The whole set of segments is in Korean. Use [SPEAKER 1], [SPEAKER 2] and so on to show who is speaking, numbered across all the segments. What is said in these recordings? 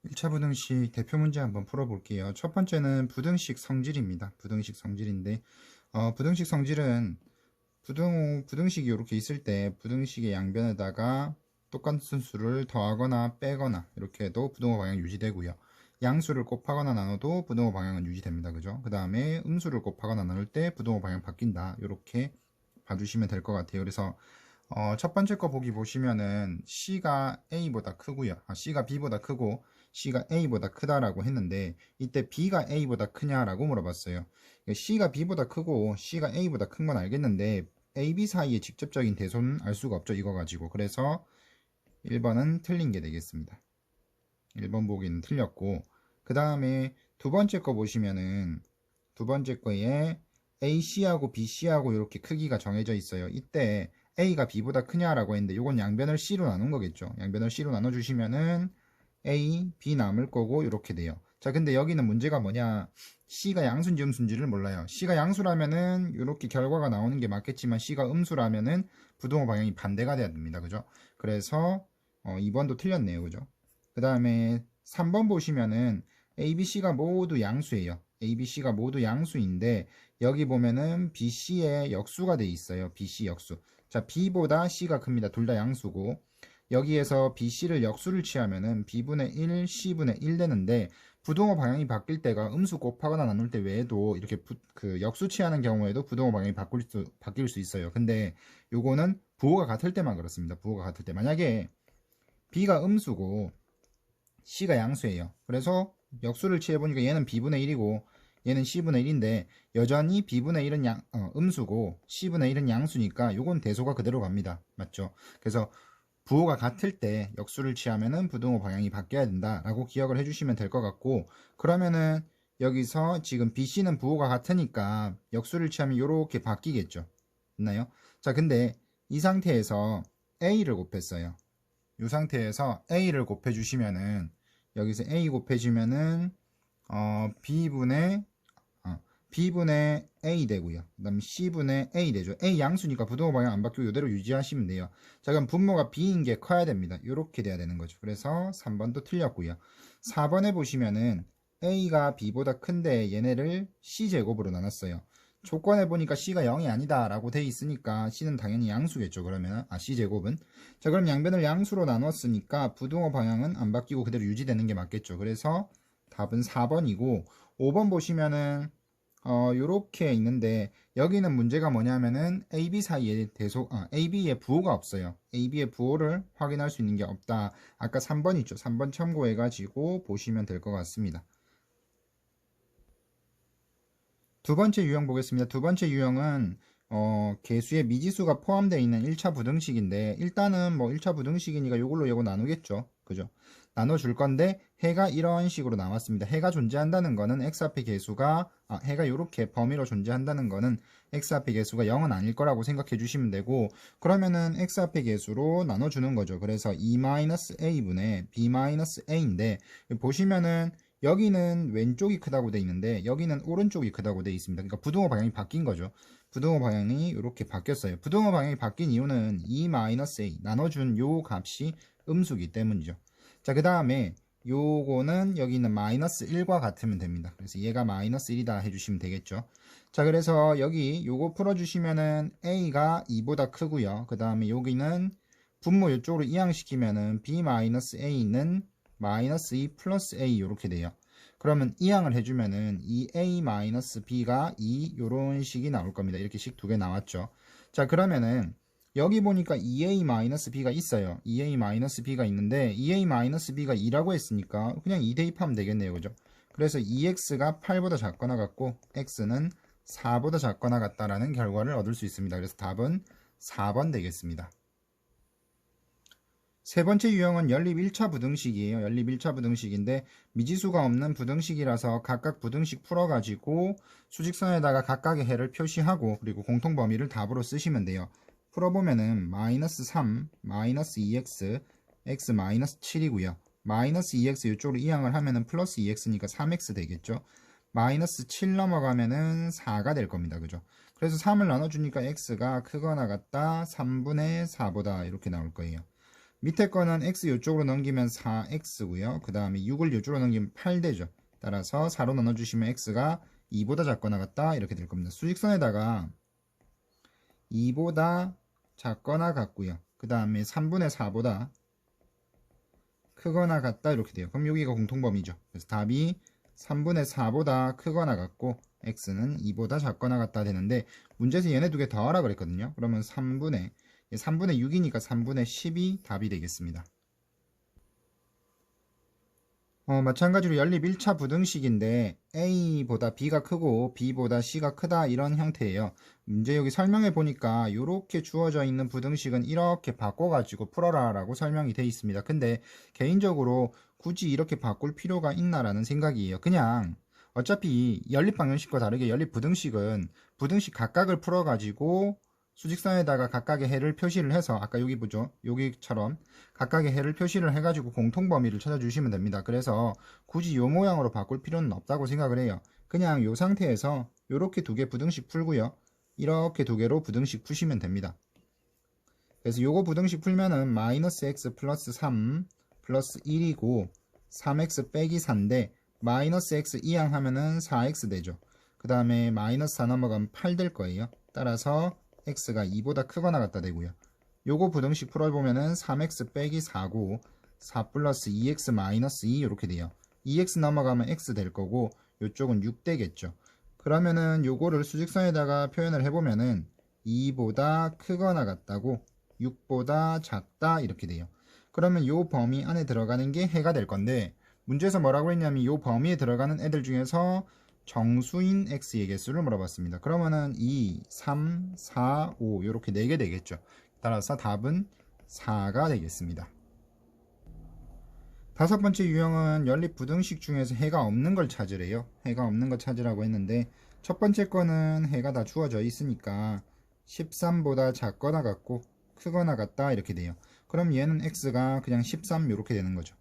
[SPEAKER 1] 1차 부등식 대표 문제 한번 풀어볼게요. 첫 번째는 부등식 성질입니다. 부등식 성질인데 부등식 성질은 부등식이 이렇게 있을 때 부등식의 양변에다가 똑같은 수를 더하거나 빼거나 이렇게 해도 부등호 방향 유지되고요. 양수를 곱하거나 나눠도 부등호 방향은 유지됩니다. 그죠? 그 다음에 음수를 곱하거나 나눌 때 부등호 방향 바뀐다. 이렇게 봐주시면 될 것 같아요. 그래서 첫 번째 거 보기 보시면은 C가 A보다 크고요. C가 B보다 크고 C가 A보다 크다라고 했는데 이때 B가 A보다 크냐라고 물어봤어요. C가 B보다 크고 C가 A보다 큰 건 알겠는데 A, B 사이의 직접적인 대소는 알 수가 없죠. 이거 가지고. 그래서 1번은 틀린 게 되겠습니다. 1번 보기는 틀렸고 그 다음에 두 번째 거 보시면은 두 번째 거에 AC하고 BC하고 이렇게 크기가 정해져 있어요. 이때 A가 B보다 크냐라고 했는데 이건 양변을 C로 나눈 거겠죠. 양변을 C로 나눠주시면은 A, B 남을 거고 이렇게 돼요. 자, 근데 여기는 문제가 뭐냐? C가 양수인지 음수인지를 몰라요. C가 양수라면은 이렇게 결과가 나오는 게 맞겠지만 C가 음수라면은 부등호 방향이 반대가 돼야 됩니다. 그죠? 그래서 2번도 틀렸네요. 그죠? 그 다음에 3번 보시면은 A, B, C가 모두 양수예요. A, B, C가 모두 양수인데 여기 보면은 B, C의 역수가 돼 있어요. B, C 역수. 자, B보다 C가 큽니다. 둘 다 양수고 여기에서 B, C를 역수를 취하면은 B분의 1, C분의 1 되는데 부등호 방향이 바뀔 때가 음수 곱하거나 나눌 때 외에도 이렇게 그 역수 취하는 경우에도 부등호 방향이 바뀔 수 있어요. 근데 요거는 부호가 같을 때만 그렇습니다. 부호가 같을 때. 만약에 B가 음수고 C가 양수예요. 그래서 역수를 취해보니까 얘는 B분의 1이고 얘는 C분의 1인데 여전히 B분의 1은 음수고 C분의 1은 양수니까 요건 대소가 그대로 갑니다. 맞죠? 그래서 부호가 같을 때 역수를 취하면은 부등호 방향이 바뀌어야 된다라고 기억을 해주시면 될 것 같고 그러면은 여기서 지금 BC는 부호가 같으니까 역수를 취하면 이렇게 바뀌겠죠. 있나요? 자, 근데 이 상태에서 A를 곱했어요. 이 상태에서 A를 곱해주시면은 여기서 A 곱해주면은 B분의 B분의 A 되고요. 그 다음에 C분의 A 되죠. A 양수니까 부등호 방향 안 바뀌고 이대로 유지하시면 돼요. 자, 그럼 분모가 B인 게 커야 됩니다. 이렇게 돼야 되는 거죠. 그래서 3번도 틀렸고요. 4번에 보시면은 A가 B보다 큰데 얘네를 C제곱으로 나눴어요. 조건에 보니까 C가 0이 아니다 라고 돼 있으니까 C는 당연히 양수겠죠. 그러면 C제곱은. 자, 그럼 양변을 양수로 나눴으니까 부등호 방향은 안 바뀌고 그대로 유지되는 게 맞겠죠. 그래서 답은 4번이고 5번 보시면은 요렇게 있는데 여기는 문제가 뭐냐면은 AB 사이에 AB의 부호가 없어요. AB의 부호를 확인할 수 있는 게 없다. 아까 3번 있죠. 3번 참고해 가지고 보시면 될 것 같습니다. 두 번째 유형 보겠습니다. 두 번째 유형은 개수에 미지수가 포함되어 있는 1차 부등식인데 일단은 뭐 1차 부등식이니까 이걸로 나누겠죠. 그죠? 나눠줄 건데 해가 이런 식으로 나왔습니다. 해가 존재한다는 거는 x 앞의 개수가 해가 이렇게 범위로 존재한다는 거는 x 앞의 개수가 0은 아닐 거라고 생각해 주시면 되고 그러면은 x 앞의 개수로 나눠주는 거죠. 그래서 2-a분의 b-a인데 보시면은 여기는 왼쪽이 크다고 돼 있는데 여기는 오른쪽이 크다고 돼 있습니다. 그러니까 부등호 방향이 바뀐 거죠. 부등호 방향이 이렇게 바뀌었어요. 부등호 방향이 바뀐 이유는 2-a 나눠준 요 값이 음수기 때문이죠. 자, 그 다음에 요거는 여기 있는 마이너스 1과 같으면 됩니다. 그래서 얘가 마이너스 1이다 해주시면 되겠죠. 자, 그래서 여기 요거 풀어주시면은 a가 2보다 크고요. 그 다음에 여기는 분모 이쪽으로 이항시키면은 b-a는 마이너스 2 플러스 a 이렇게 돼요. 그러면 이항을 해주면은 2a-b가 2 요런 식이 나올 겁니다. 이렇게 식 두 개 나왔죠. 자, 그러면은 여기 보니까 2a-b가 있어요. 2a-b가 있는데 2a-b가 2라고 했으니까 그냥 2 대입하면 되겠네요. 그죠? 그래서 2x가 8보다 작거나 같고 x는 4보다 작거나 같다라는 결과를 얻을 수 있습니다. 그래서 답은 4번 되겠습니다. 세 번째 유형은 연립 1차 부등식이에요. 연립 1차 부등식인데 미지수가 없는 부등식이라서 각각 부등식 풀어가지고 수직선에다가 각각의 해를 표시하고 그리고 공통범위를 답으로 쓰시면 돼요. 풀어보면은 마이너스 3, 마이너스 2x, x 마이너스 7이고요. 마이너스 2x 이쪽으로 이항을 하면은 플러스 2x니까 3x 되겠죠. 마이너스 7 넘어가면은 4가 될 겁니다. 그죠? 그래서 3을 나눠주니까 x가 크거나 같다 3분의 4보다 이렇게 나올 거예요. 밑에 거는 x 이쪽으로 넘기면 4x고요. 그 다음에 6을 이쪽으로 넘기면 8 되죠. 따라서 4로 나눠주시면 x가 2보다 작거나 같다 이렇게 될 겁니다. 수직선에다가 2보다 작거나 같고요. 그 다음에 3분의 4보다 크거나 같다 이렇게 돼요. 그럼 여기가 공통범위죠. 그래서 답이 3분의 4보다 크거나 같고 x는 2보다 작거나 같다 되는데 문제에서 얘네 두 개 더하라 그랬거든요. 그러면 3분의 6이니까 3분의 10이 답이 되겠습니다. 마찬가지로 연립 1차 부등식인데 A보다 B가 크고 B보다 C가 크다 이런 형태예요. 문제 여기 설명해 보니까 이렇게 주어져 있는 부등식은 이렇게 바꿔가지고 풀어라 라고 설명이 돼 있습니다. 근데 개인적으로 굳이 이렇게 바꿀 필요가 있나라는 생각이에요. 그냥 어차피 연립 방정식과 다르게 연립 부등식은 부등식 각각을 풀어가지고 수직선에다가 각각의 해를 표시를 해서 아까 여기 보죠. 여기처럼 각각의 해를 표시를 해가지고 공통범위를 찾아주시면 됩니다. 그래서 굳이 이 모양으로 바꿀 필요는 없다고 생각을 해요. 그냥 이 상태에서 이렇게 두 개 부등식 풀고요. 이렇게 두 개로 부등식 푸시면 됩니다. 그래서 요거 부등식 풀면은 마이너스 x 플러스 3 플러스 1이고 3x 빼기 4인데 마이너스 x 이항하면은 4x 되죠. 그 다음에 마이너스 4 넘어가면 8 될 거예요. 따라서 x가 2보다 크거나 같다 되고요. 요거 부등식 풀어보면은 3x 빼기 4고 4 플러스 2x 마이너스 2 이렇게 돼요. 2x 넘어가면 x 될 거고 요쪽은 6 되겠죠. 그러면은 요거를 수직선에다가 표현을 해보면은 2보다 크거나 같다고 6보다 작다 이렇게 돼요. 그러면 요 범위 안에 들어가는 게 해가 될 건데 문제에서 뭐라고 했냐면 요 범위에 들어가는 애들 중에서 정수인 x의 개수를 물어봤습니다. 그러면은 2, 3, 4, 5 이렇게 4개 되겠죠. 따라서 답은 4가 되겠습니다. 다섯 번째 유형은 연립 부등식 중에서 해가 없는 걸 찾으래요. 해가 없는 걸 찾으라고 했는데 첫 번째 거는 해가 다 주어져 있으니까 13보다 작거나 같고 크거나 같다 이렇게 돼요. 그럼 얘는 x가 그냥 13 이렇게 되는 거죠.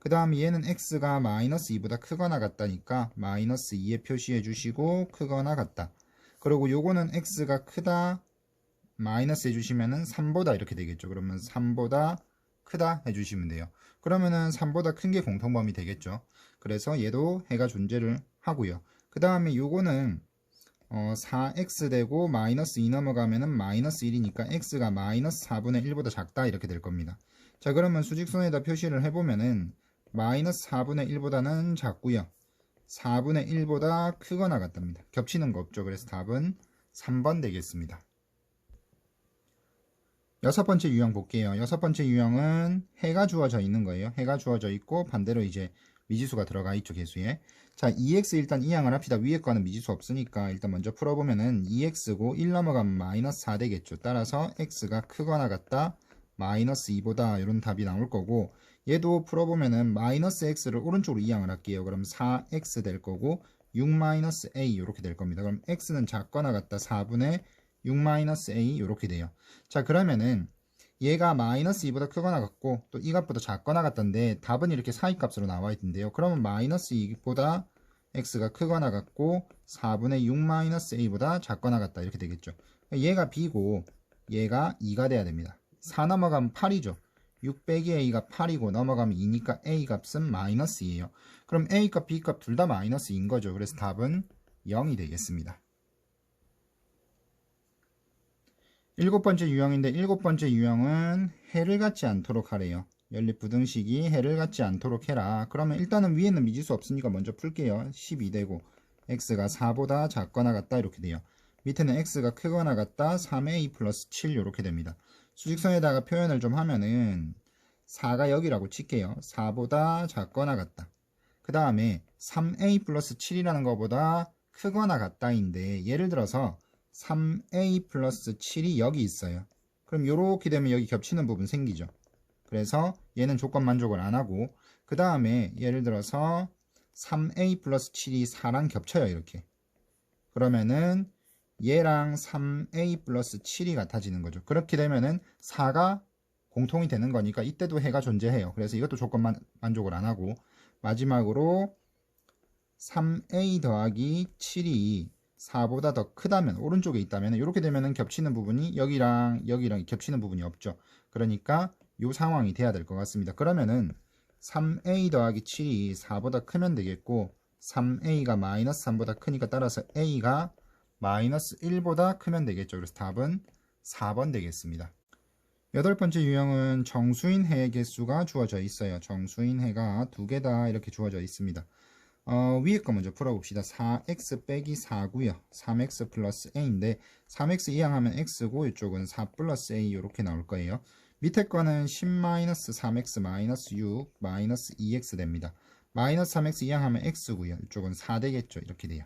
[SPEAKER 1] 그 다음 얘는 x가 마이너스 2보다 크거나 같다니까 마이너스 2에 표시해 주시고 크거나 같다. 그리고 요거는 x가 크다 마이너스 해주시면은 3보다 이렇게 되겠죠. 그러면 3보다 크다 해주시면 돼요. 그러면은 3보다 큰 게 공통범위 되겠죠. 그래서 얘도 해가 존재를 하고요. 그 다음에 요거는 4x 되고 마이너스 2 넘어가면은 마이너스 1이니까 x가 마이너스 4분의 1보다 작다 이렇게 될 겁니다. 자 그러면 수직선에다 표시를 해보면은 마이너스 4분의 1보다는 작고요. 4분의 1보다 크거나 같답니다. 겹치는 거 없죠. 그래서 답은 3번 되겠습니다. 여섯 번째 유형 볼게요. 여섯 번째 유형은 해가 주어져 있는 거예요. 해가 주어져 있고 반대로 이제 미지수가 들어가 있죠. 개수에. 자 2x 일단 이항을 합시다. 위에 거는 미지수 없으니까 일단 먼저 풀어보면은 2x고 1 넘어가면 마이너스 4 되겠죠. 따라서 x가 크거나 같다. 마이너스 2보다 이런 답이 나올 거고 얘도 풀어보면은 마이너스 x를 오른쪽으로 이항을 할게요. 그럼 4x 될 거고 6 마이너스 a 이렇게 될 겁니다. 그럼 x는 작거나 같다 4분의 6 마이너스 a 이렇게 돼요. 자 그러면은 얘가 마이너스 2보다 크거나 같고 또 이 값보다 작거나 같던데 답은 이렇게 사이값으로 나와 있던데요. 그러면 마이너스 2보다 x가 크거나 같고 4분의 6 마이너스 a보다 작거나 같다 이렇게 되겠죠. 얘가 b고 얘가 2가 돼야 됩니다. 4 넘어가면 8이죠. 6 빼기 a가 8이고 넘어가면 2니까 a 값은 마이너스 2예요. 그럼 a 값, b 값 둘 다 마이너스 2인 거죠. 그래서 답은 0이 되겠습니다. 일곱 번째 유형인데 일곱 번째 유형은 해를 갖지 않도록 하래요. 연립 부등식이 해를 갖지 않도록 해라. 그러면 일단은 위에는 미지수 없으니까 먼저 풀게요. 12 되고 x가 4보다 작거나 같다 이렇게 돼요. 밑에는 x가 크거나 같다 3a 플러스 7 이렇게 됩니다. 수직선에다가 표현을 좀 하면은 4가 여기라고 칠게요. 4보다 작거나 같다. 그 다음에 3a 플러스 7이라는 것보다 크거나 같다인데 예를 들어서 3a 플러스 7이 여기 있어요. 그럼 이렇게 되면 여기 겹치는 부분 생기죠. 그래서 얘는 조건 만족을 안 하고 그 다음에 예를 들어서 3a 플러스 7이 4랑 겹쳐요. 이렇게. 그러면은 얘랑 3a 플러스 7이 같아지는 거죠. 그렇게 되면은 4가 공통이 되는 거니까 이때도 해가 존재해요. 그래서 이것도 조건 만족을 안 하고 마지막으로 3a 더하기 7이 4보다 더 크다면 오른쪽에 있다면 이렇게 되면은 겹치는 부분이 여기랑 겹치는 부분이 없죠. 그러니까 요 상황이 돼야 될 것 같습니다. 그러면은 3a 더하기 7이 4보다 크면 되겠고 3a가 마이너스 3보다 크니까 따라서 a가 마이너스 1보다 크면 되겠죠. 그래서 답은 4번 되겠습니다. 여덟 번째 유형은 정수인 해의 개수가 주어져 있어요. 정수인 해가 2개다 이렇게 주어져 있습니다. 위에 거 먼저 풀어봅시다. 4x 빼기 4고요. 3x 플러스 a인데 3x 이항하면 x고 이쪽은 4 플러스 a 이렇게 나올 거예요. 밑에 거는 10-3x 마이너스 6 마이너스 2x 됩니다. 마이너스 3x 이항하면 x고요. 이쪽은 4 되겠죠. 이렇게 돼요.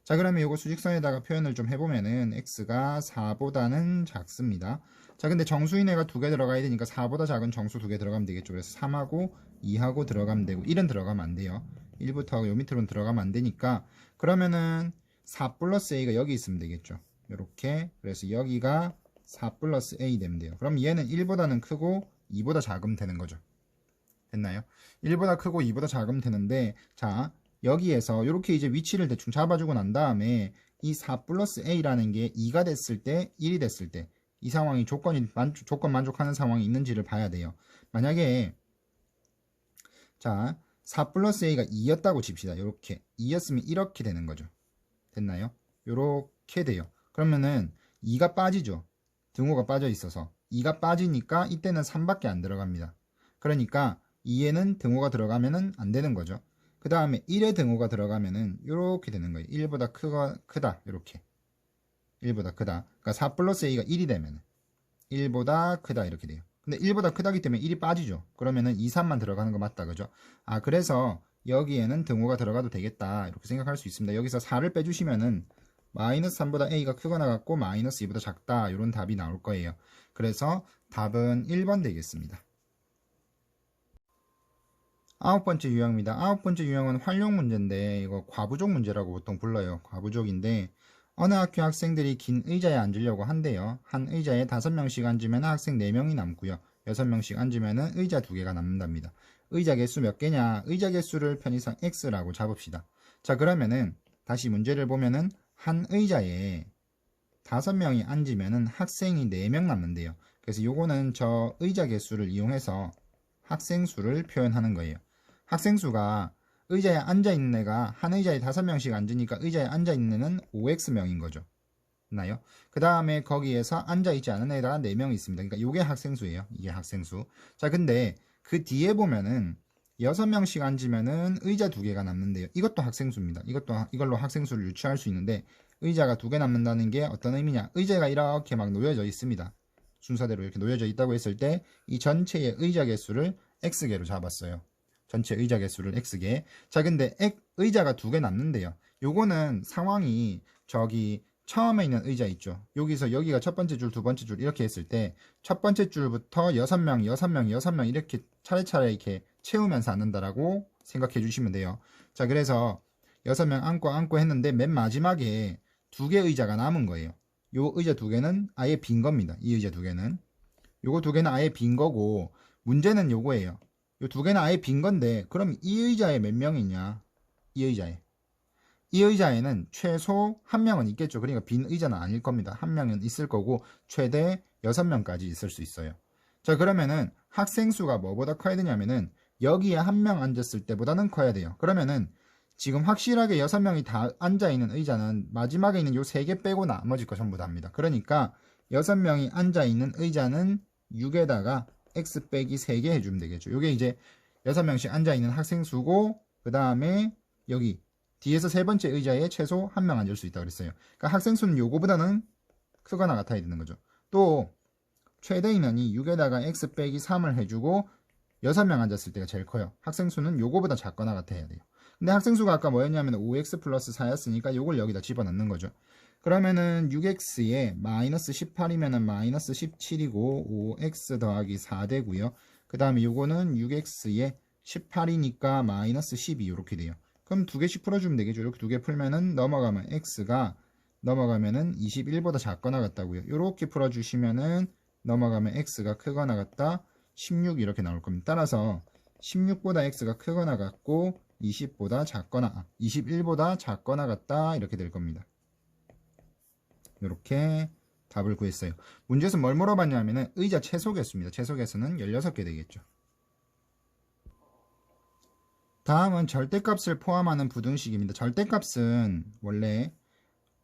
[SPEAKER 1] 자, 그러면 이거 수직선에다가 표현을 좀 해보면은 x가 4보다는 작습니다. 자, 근데 정수인해가 2개 들어가야 되니까 4보다 작은 정수 2개 들어가면 되겠죠. 그래서 3하고 2하고 들어가면 되고 1은 들어가면 안 돼요. 1부터 요 밑으로는 들어가면 안 되니까 그러면은 4 플러스 a가 여기 있으면 되겠죠. 이렇게. 그래서 여기가 4 플러스 a 되면 돼요. 그럼 얘는 1보다는 크고 2보다 작으면 되는 거죠. 됐나요? 1보다 크고 2보다 작으면 되는데 자, 여기에서 이렇게 이제 위치를 대충 잡아주고 난 다음에 이 4 플러스 a라는 게 2가 됐을 때 1이 됐을 때 이 상황이 조건 만족하는 상황이 있는지를 봐야 돼요. 만약에 자 4 플러스 a가 2였다고 칩시다. 이렇게 2였으면 이렇게 되는 거죠. 됐나요? 이렇게 돼요. 그러면은 2가 빠지죠. 등호가 빠져 있어서 2가 빠지니까 이때는 3밖에 안 들어갑니다. 그러니까 2에는 등호가 들어가면은 안 되는 거죠. 그 다음에 1에 등호가 들어가면은 이렇게 되는 거예요. 1보다 크다 이렇게 1보다 크다. 그러니까 4 플러스 a가 1이 되면 1보다 크다 이렇게 돼요. 근데 1보다 크다기 때문에 1이 빠지죠. 그러면은 2, 3만 들어가는 거 맞다 그죠? 아, 그래서 여기에는 등호가 들어가도 되겠다 이렇게 생각할 수 있습니다. 여기서 4를 빼주시면은 마이너스 3보다 a가 크거나 같고 마이너스 2보다 작다 이런 답이 나올 거예요. 그래서 답은 1번 되겠습니다. 아홉 번째 유형입니다. 아홉 번째 유형은 활용 문제인데 이거 과부족 문제라고 보통 불러요. 과부족인데 어느 학교 학생들이 긴 의자에 앉으려고 한대요. 한 의자에 5명씩 앉으면 학생 4명이 남고요. 6명씩 앉으면 의자 2개가 남는답니다. 의자 개수 몇 개냐? 의자 개수를 편의상 x라고 잡읍시다. 자, 그러면은 다시 문제를 보면은 한 의자에 5명이 앉으면은 학생이 4명 남는데요. 그래서 요거는 저 의자 개수를 이용해서 학생 수를 표현하는 거예요. 학생 수가 의자에 앉아있는 애가 한 의자에 5명씩 앉으니까 의자에 앉아있는 애는 5x명인 거죠. 나요? 그 다음에 거기에서 앉아있지 않은 애가 4명이 있습니다. 그러니까 이게 학생수예요. 이게 학생수. 자, 근데 그 뒤에 보면은 6명씩 앉으면은 의자 2개가 남는데요. 이것도 학생수입니다. 이걸로 학생수를 유추할 수 있는데 의자가 2개 남는다는 게 어떤 의미냐? 의자가 이렇게 막 놓여져 있습니다. 순서대로 이렇게 놓여져 있다고 했을 때 이 전체의 의자 개수를 x개로 잡았어요. 전체 의자 개수를 x개. 자, 근데 의자가 2개 남는데요. 요거는 상황이 저기 처음에 있는 의자 있죠. 여기가 첫 번째 줄, 두 번째 줄 이렇게 했을 때 첫 번째 줄부터 6명, 6명, 6명 이렇게 차례차례 이렇게 채우면서 앉는다라고 생각해 주시면 돼요. 자, 그래서 6명 앉고 했는데 맨 마지막에 2개 의자가 남은 거예요. 요 의자 2개는 아예 빈 겁니다. 이 의자 2개는. 요거 2개는 아예 빈 거고 문제는 요거예요. 요 2개는 아예 빈 건데 그럼 이 의자에 몇 명이 있냐? 이 의자에는 최소 1명은 있겠죠. 그러니까 빈 의자는 아닐 겁니다. 1명은 있을 거고 최대 6명까지 있을 수 있어요. 자, 그러면은 학생 수가 뭐보다 커야 되냐면은 여기에 1명 앉았을 때보다는 커야 돼요. 그러면은 지금 확실하게 6명이 다 앉아있는 의자는 마지막에 있는 요 3개 빼고 나머지 거 전부 다 합니다. 그러니까 6명이 앉아있는 의자는 6에다가 x 빼기 3개 해주면 되겠죠. 요게 이제 6명씩 앉아있는 학생 수고 그 다음에 여기 뒤에서 세 번째 의자에 최소 1명 앉을 수 있다고 그랬어요. 그러니까 학생 수는 요거보다는 크거나 같아야 되는 거죠. 또 최대 인원이 6에다가 x 빼기 3을 해주고 6명 앉았을 때가 제일 커요. 학생 수는 요거보다 작거나 같아야 돼요. 근데 학생 수가 아까 뭐였냐면 5x 플러스 4였으니까 요걸 여기다 집어넣는 거죠. 그러면은 6x에 마이너스 18이면은 마이너스 17이고 5x 더하기 4 되고요. 그 다음에 요거는 6x에 18이니까 마이너스 12 이렇게 돼요. 그럼 2개씩 풀어주면 되겠죠. 이렇게 2개 풀면은 넘어가면 x가 넘어가면은 21보다 작거나 같다고요. 이렇게 풀어주시면은 넘어가면 x가 크거나 같다 16 이렇게 나올 겁니다. 따라서 16보다 x가 크거나 같고 21보다 작거나 같다 이렇게 될 겁니다. 이렇게 답을 구했어요. 문제에서 뭘 물어봤냐면은 의자 최소개수입니다. 최소개수는 16개 되겠죠. 다음은 절대값을 포함하는 부등식입니다. 절대값은 원래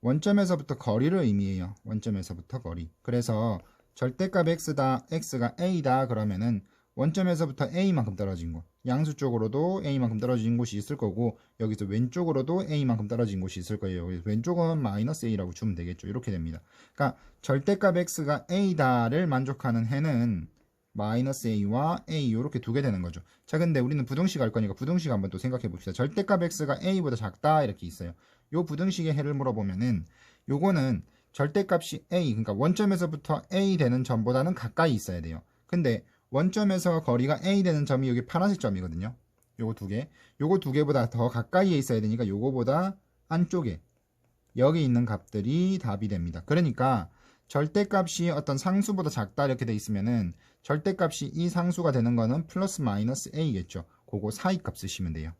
[SPEAKER 1] 원점에서부터 거리를 의미해요. 원점에서부터 거리. 그래서 절대값 x가 a다 그러면은 원점에서부터 a만큼 떨어진 곳, 양수 쪽으로도 a만큼 떨어진 곳이 있을 거고, 여기서 왼쪽으로도 a만큼 떨어진 곳이 있을 거예요. 그래서 왼쪽은 마이너스 a라고 주면 되겠죠. 이렇게 됩니다. 그러니까 절대값 x가 a다를 만족하는 해는 마이너스 a와 a 이렇게 두 개 되는 거죠. 자, 근데 우리는 부등식 할 거니까 부등식 한번 또 생각해 봅시다. 절대값 x가 a보다 작다 이렇게 있어요. 요 부등식의 해를 물어보면은 요거는 절대값이 a, 그러니까 원점에서부터 a 되는 점보다는 가까이 있어야 돼요. 근데 원점에서 거리가 a 되는 점이 여기 파란색 점이거든요. 요거 두 개. 요거 두 개보다 더 가까이에 있어야 되니까 요거보다 안쪽에 여기 있는 값들이 답이 됩니다. 그러니까 절대값이 어떤 상수보다 작다 이렇게 돼 있으면은 절대값이 이 상수가 되는 거는 플러스 마이너스 a겠죠. 그거 사이값 쓰시면 돼요.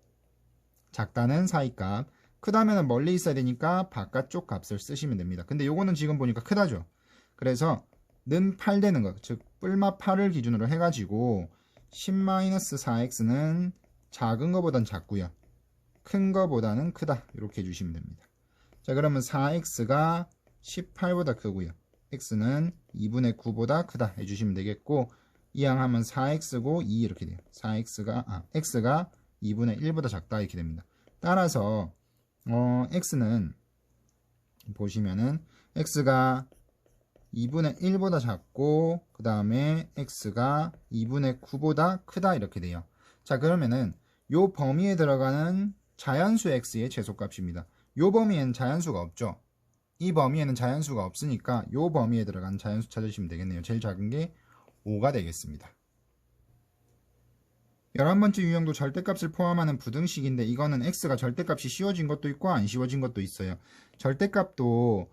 [SPEAKER 1] 작다는 사이값, 크다면 멀리 있어야 되니까 바깥쪽 값을 쓰시면 됩니다. 근데 요거는 지금 보니까 크다죠. 그래서 는 8 되는 거, 즉 뿔마 8을 기준으로 해가지고 10-4x는 작은 거보단 작고요, 큰 거보다는 크다 이렇게 해주시면 됩니다. 자, 그러면 4x가 18보다 크고요, x는 2분의 9보다 크다 해주시면 되겠고, 이항하면 4x고 2 이렇게 돼요. x가 2분의 1보다 작다 이렇게 됩니다. 따라서 x는 보시면은 x가 2분의 1보다 작고 그 다음에 x가 2분의 9보다 크다 이렇게 돼요. 자, 그러면은 요 범위에 들어가는 자연수 x의 최소값입니다. 요 범위에는 자연수가 없죠. 이 범위에는 자연수가 없으니까 요 범위에 들어가는 자연수 찾으시면 되겠네요. 제일 작은 게 5가 되겠습니다. 11번째 유형도 절대값을 포함하는 부등식인데, 이거는 x가 절대값이 씌워진 것도 있고 안 씌워진 것도 있어요. 절대값도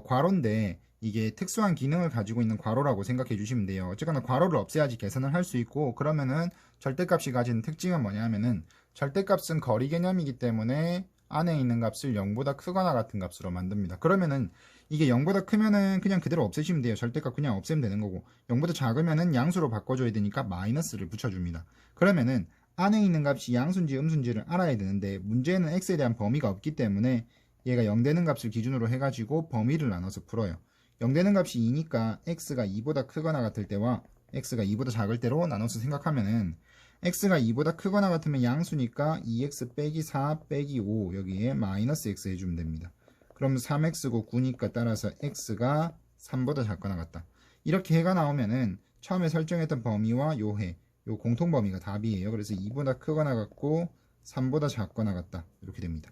[SPEAKER 1] 괄호인데 이게 특수한 기능을 가지고 있는 괄호라고 생각해 주시면 돼요. 어쨌거나 괄호를 없애야지 계산을 할 수 있고, 그러면은 절대값이 가진 특징은 뭐냐면은 절대값은 거리 개념이기 때문에 안에 있는 값을 0보다 크거나 같은 값으로 만듭니다. 그러면은 이게 0보다 크면은 그냥 그대로 없애시면 돼요. 절대값 그냥 없애면 되는 거고, 0보다 작으면은 양수로 바꿔줘야 되니까 마이너스를 붙여줍니다. 그러면은 안에 있는 값이 양수인지 음수인지를 알아야 되는데, 문제는 x에 대한 범위가 없기 때문에 얘가 0 되는 값을 기준으로 해가지고 범위를 나눠서 풀어요. 0 되는 값이 2니까 x가 2보다 크거나 같을 때와 x가 2보다 작을 때로 나눠서 생각하면은, x가 2보다 크거나 같으면 양수니까 2x 빼기 4 빼기 5 여기에 마이너스 x 해주면 됩니다. 그럼 3x고 9니까 따라서 x가 3보다 작거나 같다. 이렇게 해가 나오면은 처음에 설정했던 범위와 요 해, 요 공통범위가 답이에요. 그래서 2보다 크거나 같고 3보다 작거나 같다 이렇게 됩니다.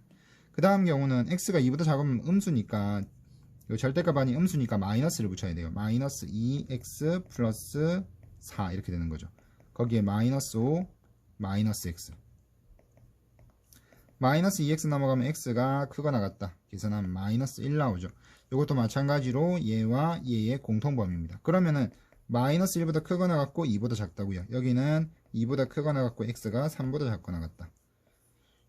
[SPEAKER 1] 그 다음 경우는 x가 2보다 작으면 음수니까, 요 절대값 아닌 음수니까 마이너스를 붙여야 돼요. 마이너스 2x 플러스 4 이렇게 되는 거죠. 거기에 마이너스 5 마이너스 x, 마이너스 2x 넘어가면 x가 크거나 같다 계산하면 마이너스 1 나오죠. 이것도 마찬가지로 얘와 얘의 공통범위입니다. 그러면은 마이너스 1보다 크거나 같고 2보다 작다고요. 여기는 2보다 크거나 같고 x가 3보다 작거나 같다.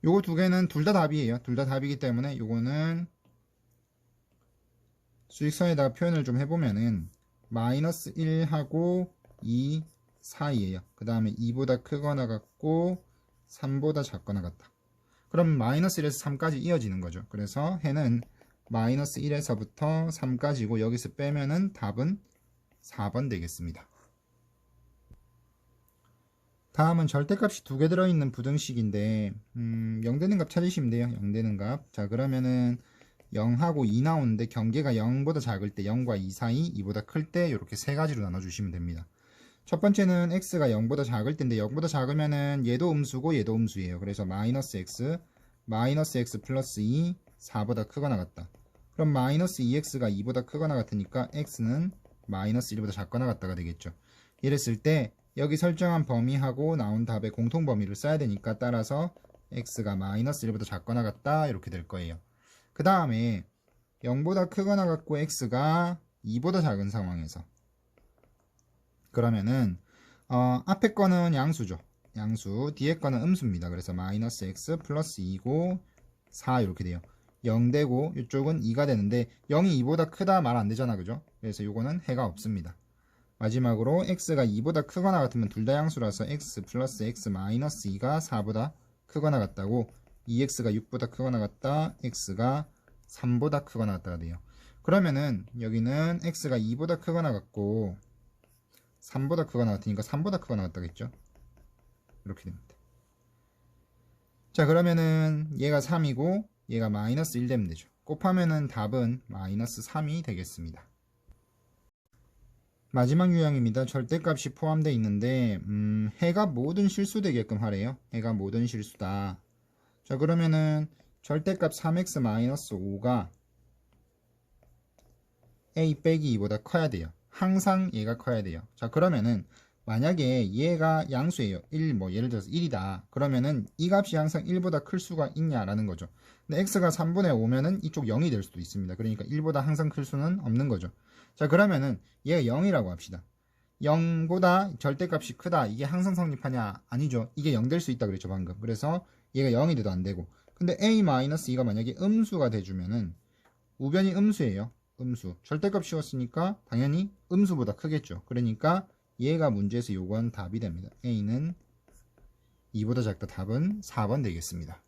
[SPEAKER 1] 요거 두 개는 둘 다 답이에요. 둘 다 답이기 때문에 요거는 수직선에다가 표현을 좀 해보면은 마이너스 1하고 2 사이에요. 그 다음에 2보다 크거나 같고 3보다 작거나 같다. 그럼 마이너스 1에서 3까지 이어지는 거죠. 그래서 해는 마이너스 1에서부터 3까지고 여기서 빼면은 답은 4번 되겠습니다. 다음은 절대값이 두 개 들어있는 부등식인데 0 되는 값 찾으시면 돼요. 0 되는 값. 자, 그러면은 0하고 2 나오는데 경계가 0보다 작을 때 0과 2 사이, 2보다 클 때 이렇게 세 가지로 나눠주시면 됩니다. 첫 번째는 x가 0보다 작을 때인데 0보다 작으면은 얘도 음수고 얘도 음수예요. 그래서 마이너스 x 플러스 2, 4보다 크거나 같다. 그럼 마이너스 2x가 2보다 크거나 같으니까 x는 마이너스 1보다 작거나 같다가 되겠죠. 이랬을 때 여기 설정한 범위하고 나온 답의 공통범위를 써야 되니까, 따라서 x가 마이너스 1보다 작거나 같다 이렇게 될 거예요. 그 다음에 0보다 크거나 같고 x가 2보다 작은 상황에서, 그러면은 앞에 거는 양수죠. 양수, 뒤에 거는 음수입니다. 그래서 마이너스 x 플러스 2고 4 이렇게 돼요. 0 되고 이쪽은 2가 되는데 0이 2보다 크다 말 안 되잖아. 그죠? 그래서 요거는 해가 없습니다. 마지막으로 x가 2보다 크거나 같으면 둘 다 양수라서 x 플러스 x 마이너스 2가 4보다 크거나 같다고 2x가 6보다 크거나 같다 x가 3보다 크거나 같다가 돼요. 그러면은 여기는 x가 2보다 크거나 같고 3보다 크거나 같으니까 3보다 크거나 같다겠죠? 이렇게 됩니다. 자, 그러면은 얘가 3이고 얘가 마이너스 1 되면 되죠. 곱하면은 답은 마이너스 3이 되겠습니다. 마지막 유형입니다. 절대값이 포함되어 있는데 해가 모든 실수되게끔 하래요. 해가 모든 실수다. 자, 그러면은 절대값 3x-5가 a 빼기 2보다 커야 돼요. 항상 얘가 커야 돼요. 자, 그러면은 만약에 얘가 양수예요. 1, 뭐 예를 들어서 1이다. 그러면은 이 값이 항상 1보다 클 수가 있냐라는 거죠. 근데 x가 3분의 5면은 이쪽 0이 될 수도 있습니다. 그러니까 1보다 항상 클 수는 없는 거죠. 자, 그러면은 얘가 0이라고 합시다. 0보다 절대값이 크다. 이게 항상 성립하냐? 아니죠. 이게 0 될 수 있다 그랬죠, 방금. 그래서 얘가 0이 돼도 안 되고. 근데 a-2가 만약에 음수가 돼주면은 우변이 음수예요. 음수. 절대값 씌웠으니까 당연히 음수보다 크겠죠. 그러니까 얘가 문제에서 요구한 답이 됩니다. a는 2보다 작다. 답은 4번 되겠습니다.